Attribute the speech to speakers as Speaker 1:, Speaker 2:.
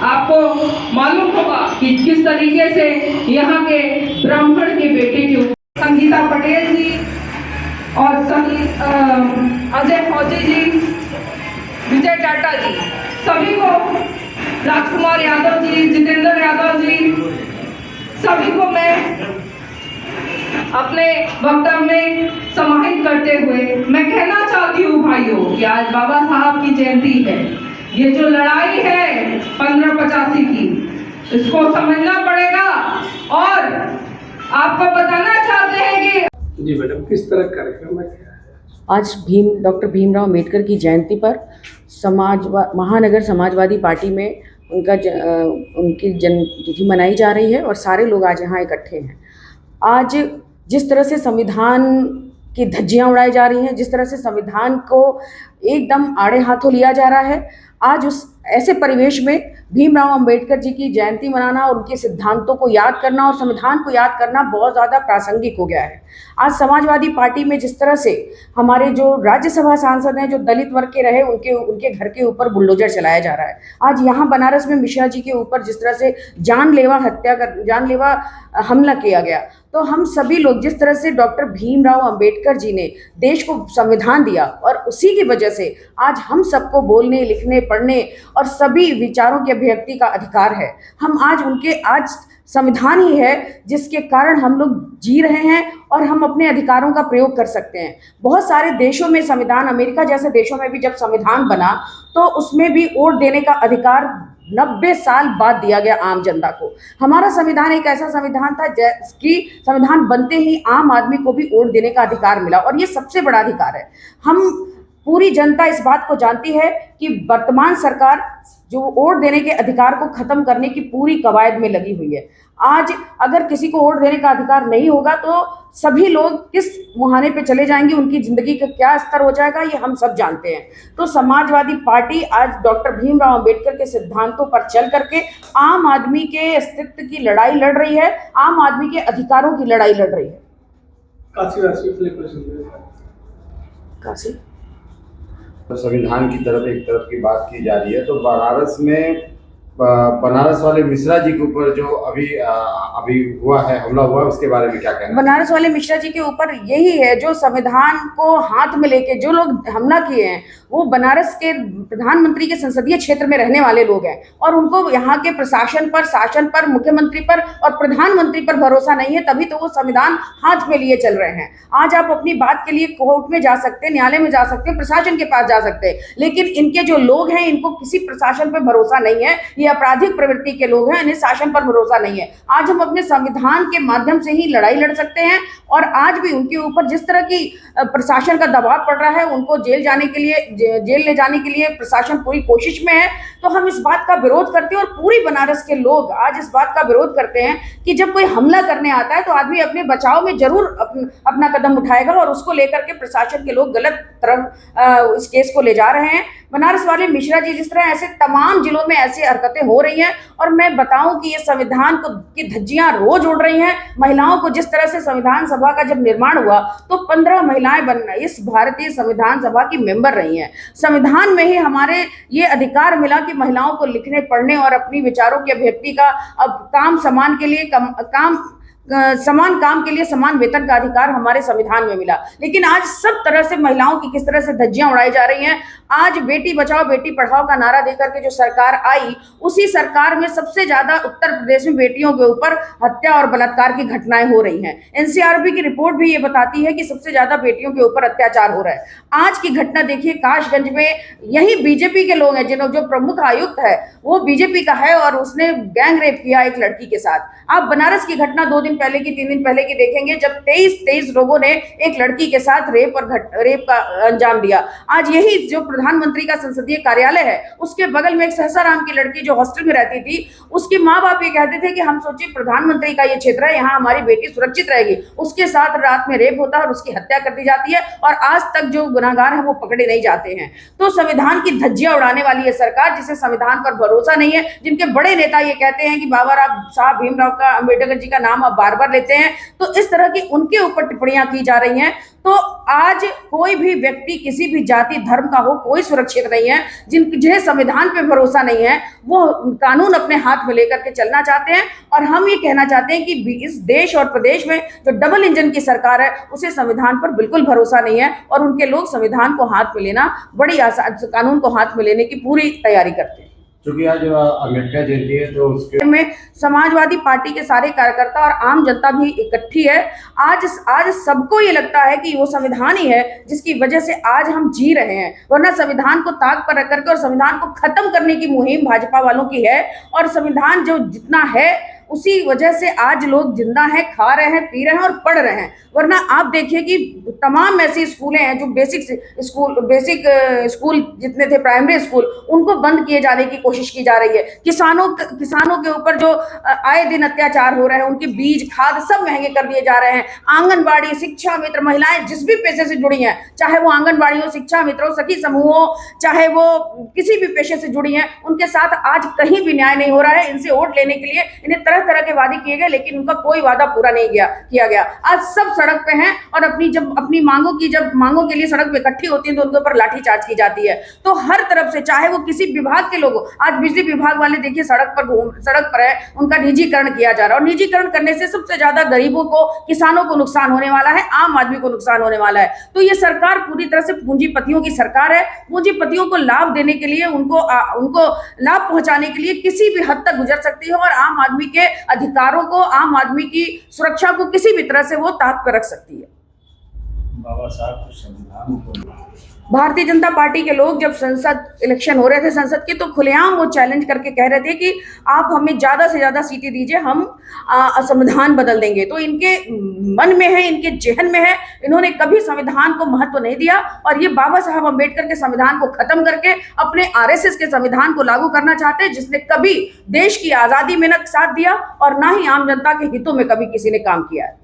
Speaker 1: आपको मालूम होगा कि किस तरीके से यहाँ के ब्राह्मण के बेटे के ऊपर संगीता पटेल जी और अजय फौजी जी, विजय टाटा जी, सभी को, राजकुमार यादव जी, जितेंद्र यादव जी, सभी को मैं अपने वक्तव्य में समाहित करते हुए मैं कहना चाहती हूँ भाइयों कि आज बाबा साहब की जयंती है। ये जो लड़ाई है 1585 की, इसको समझना पड़ेगा और आपको बताना चाहते हैं कि
Speaker 2: जी मैडम, किस तरह कार्यक्रम है?
Speaker 3: आज डॉक्टर भीमराव अंबेडकर की जयंती पर महानगर समाजवादी पार्टी में उनकी जन्मतिथि मनाई जा रही है और सारे लोग आज यहाँ इकट्ठे हैं। आज जिस तरह से संविधान की धज्जियाँ उड़ाई जा रही हैं, जिस तरह से संविधान को एकदम आड़े हाथों लिया जा रहा है, आज उस ऐसे परिवेश में भीमराव अंबेडकर जी की जयंती मनाना और उनके सिद्धांतों को याद करना और संविधान को याद करना बहुत ज़्यादा प्रासंगिक हो गया है। आज समाजवादी पार्टी में जिस तरह से हमारे जो राज्यसभा सांसद हैं, जो दलित वर्ग के रहे, उनके घर के ऊपर बुलडोजर चलाया जा रहा है। आज यहाँ बनारस में मिश्रा जी के ऊपर जिस तरह से जानलेवा हमला किया गया, तो हम सभी लोग जिस तरह से डॉक्टर भीमराव अंबेडकर जी ने देश को संविधान दिया और उसी की वजह से आज हम सबको बोलने, लिखने, पढ़ने और सभी विचारों की अभिव्यक्ति का अधिकार है। हम आज संविधान ही है जिसके कारण हम लोग जी रहे हैं और हम अपने अधिकारों का प्रयोग कर सकते हैं। बहुत सारे देशों में संविधान, अमेरिका जैसे देशों में भी जब संविधान बना तो उसमें भी वोट देने का अधिकार 90 साल बाद दिया गया आम जनता को। हमारा संविधान एक ऐसा संविधान था कि संविधान बनते ही आम आदमी को भी वोट देने का अधिकार मिला और ये सबसे बड़ा अधिकार है। हम पूरी जनता इस बात को जानती है कि वर्तमान सरकार जो वोट देने के अधिकार को खत्म करने की पूरी कवायद में लगी हुई है। आज अगर किसी को वोट देने का अधिकार नहीं होगा तो सभी लोग किस मुहाने पे चले जाएंगे, उनकी जिंदगी का क्या स्तर हो जाएगा, ये हम सब जानते हैं। तो समाजवादी पार्टी आज डॉक्टर भीमराव अंबेडकर के सिद्धांतों पर चल करके आम आदमी के अस्तित्व की लड़ाई लड़ रही है, आम आदमी के अधिकारों की लड़ाई लड़ रही है। काशी
Speaker 4: तो संविधान की तरफ एक तरफ की बात की जा रही है, तो बनारस वाले मिश्रा जी के ऊपर जो अभी हुआ है, हमला हुआ है, उसके बारे में क्या कहना है?
Speaker 3: बनारस वाले मिश्रा जी के ऊपर यही है, जो संविधान को हाथ में लेके जो लोग हमला किए हैं वो बनारस के प्रधानमंत्री के संसदीय क्षेत्र में रहने वाले लोग हैं और उनको यहाँ के प्रशासन पर, शासन पर, मुख्यमंत्री पर और प्रधानमंत्री पर भरोसा नहीं है, तभी तो वो संविधान हाथ में लिए चल रहे हैं। आज आप अपनी बात के लिए कोर्ट में जा सकते हैं, न्यायालय में जा सकते हैं, प्रशासन के पास जा सकते हैं, लेकिन इनके जो लोग हैं इनको किसी प्रशासन पर भरोसा नहीं है। ये आपराधिक प्रवृत्ति के लोग हैं, इन्हें शासन पर भरोसा नहीं है। आज हम अपने संविधान के माध्यम से ही लड़ाई लड़ सकते हैं और आज भी उनके ऊपर जिस तरह की प्रशासन का दबाव पड़ रहा है, उनको जेल ले जाने के लिए प्रशासन पूरी कोशिश में है। तो हम इस बात का विरोध करते हैं और पूरी बनारस के लोग आज इस बात का विरोध करते हैं कि जब कोई हमला करने आता है तो आदमी अपने बचाव में जरूर अपना कदम उठाएगा और उसको लेकर के प्रशासन के लोग गलत तरफ इस केस को ले जा रहे हैं। बनारस वाले मिश्रा जी जिस तरह ऐसे तमाम जिलों में ऐसी हरकतें हो रही हैं और मैं बताऊं कि ये संविधान की धज्जियां रोज उड़ रही हैं। महिलाओं को जिस तरह से संविधान सभा का जब निर्माण हुआ तो 15 महिलाएं इस भारतीय संविधान सभा की मेंबर रही हैं। संविधान में ही हमारे ये अधिकार मिला कि महिलाओं को लिखने, पढ़ने और अपनी विचारों की अभिव्यक्ति का समान काम के लिए समान वेतन का अधिकार हमारे संविधान में मिला। लेकिन आज सब तरह से महिलाओं की किस तरह से धज्जियां उड़ाई जा रही हैं। आज बेटी बचाओ बेटी पढ़ाओ का नारा देकर के जो सरकार आई, उसी सरकार में सबसे ज्यादा उत्तर प्रदेश में बेटियों के ऊपर हत्या और बलात्कार की घटनाएं हो रही हैं। एनसीआरबी की रिपोर्ट भी ये बताती है कि सबसे ज्यादा बेटियों के ऊपर अत्याचार हो रहा है। आज की घटना देखिए, काशगंज में यही बीजेपी के लोग हैं, जो प्रमुख आयुक्त है वो बीजेपी का है और उसने गैंग रेप किया एक लड़की के साथ। आप बनारस की घटना 2 दिन पहले की, 3 दिन पहले की देखेंगे जब 23 लोगों ने एक लड़की के साथ रेप का अंजाम दिया। आज यही जो प्रधानमंत्री का संसदीय कार्यालय है उसके बगल में एक सहसाराम की लड़की जो हॉस्टल में रहती थी, उसके माँ बाप ये कहते थे कि हम सोचिए प्रधानमंत्री का ये क्षेत्र है, यहाँ हमारी बेटी सुरक्षित रहेगी। उसके साथ रात में रेप होता है और उसकी हत्या कर दी जाती है और आज तक जो गुनाहगार हैं वो पकड़े नहीं जाते हैं। तो संविधान की धज्जियां उड़ाने वाली है सरकार, जिसे संविधान पर भरोसा नहीं है, जिनके बड़े नेता ये कहते हैं कि बाबा साहब भीमराव का अंबेडकर जी का नाम अब बार बार लेते हैं, तो इस तरह की उनके ऊपर टिप्पणियां की जा रही हैं। तो आज कोई भी व्यक्ति किसी भी जाति धर्म का हो, कोई सुरक्षित नहीं है। जिन्हें संविधान पे भरोसा नहीं है वो कानून अपने हाथ में लेकर के चलना चाहते हैं। और हम ये कहना चाहते हैं कि इस देश और प्रदेश में जो डबल इंजन की सरकार है उसे संविधान पर बिल्कुल भरोसा नहीं है, और उनके लोग संविधान को हाथ में लेना बड़ी आसान, कानून को हाथ में लेने की पूरी तैयारी करते हैं।
Speaker 4: क्योंकि आज अम्बेडकर जयंती है तो उसके
Speaker 3: में समाजवादी पार्टी के सारे कार्यकर्ता और आम जनता भी इकट्ठी है। आज सबको ये लगता है कि वो संविधान ही है जिसकी वजह से आज हम जी रहे हैं, वरना संविधान को ताक पर रख करके और संविधान को खत्म करने की मुहिम भाजपा वालों की है। और संविधान जो जितना है उसी वजह से आज लोग जिंदा हैं, खा रहे हैं, पी रहे हैं और पढ़ रहे हैं। वरना आप देखिए कि तमाम ऐसी स्कूलें हैं जो बेसिक स्कूल जितने थे, प्राइमरी स्कूल, उनको बंद किए जाने की कोशिश की जा रही है। किसानों के ऊपर जो आए दिन अत्याचार हो रहे हैं, उनके बीज खाद सब महंगे कर दिए जा रहे हैं। आंगनबाड़ी, शिक्षा मित्र, महिलाएं जिस भी पेशे से जुड़ी हैं, चाहे वो आंगनबाड़ी हो, शिक्षा मित्र हो, सखी समूह हो, चाहे वो किसी भी पेशे से जुड़ी हैं, उनके साथ आज कहीं भी न्याय नहीं हो रहा है। इनसे वोट लेने के लिए इन्हें तरह तरह के वादे किए गए, लेकिन उनका कोई वादा पूरा नहीं किया गया। आज सब सड़क पे हैं और अपनी मांगों के लिए सड़क पे इकट्ठी होती है तो उनके ऊपर लाठीचार्ज की जाती है। तो हर तरफ से, चाहे वो किसी विभाग के लोग हो, आज बिजली विभाग वाले देखिए सड़क पर है, उनका निजीकरण किया जा रहा है। और निजीकरण करने से सबसे ज्यादा गरीबों को, किसानों को नुकसान होने वाला है, आम आदमी को नुकसान होने वाला है। तो ये सरकार पूरी तरह से पूंजीपतियों की सरकार है। पूंजीपतियों को लाभ देने के लिए, उनको लाभ पहुंचाने के लिए किसी भी हद तक गुजर सकती है और आम आदमी के अधिकारों को, आम आदमी की सुरक्षा को किसी भी तरह से वो ताक पर रख सकती है।
Speaker 2: बाबा साहब संविधान को
Speaker 3: भारतीय जनता पार्टी के लोग जब संसद इलेक्शन हो रहे थे संसद के, तो खुलेआम वो चैलेंज करके कह रहे थे कि आप हमें ज्यादा से ज्यादा सीटें दीजिए, हम संविधान बदल देंगे। तो इनके मन में है, इनके जहन में है, इन्होंने कभी संविधान को महत्व नहीं दिया। और ये बाबा साहब अम्बेडकर के संविधान को खत्म करके अपने आरएसएस के संविधान को लागू करना चाहते हैं, जिसने कभी देश की आजादी में न साथ दिया और ना ही आम जनता के हितों में कभी किसी ने काम किया है।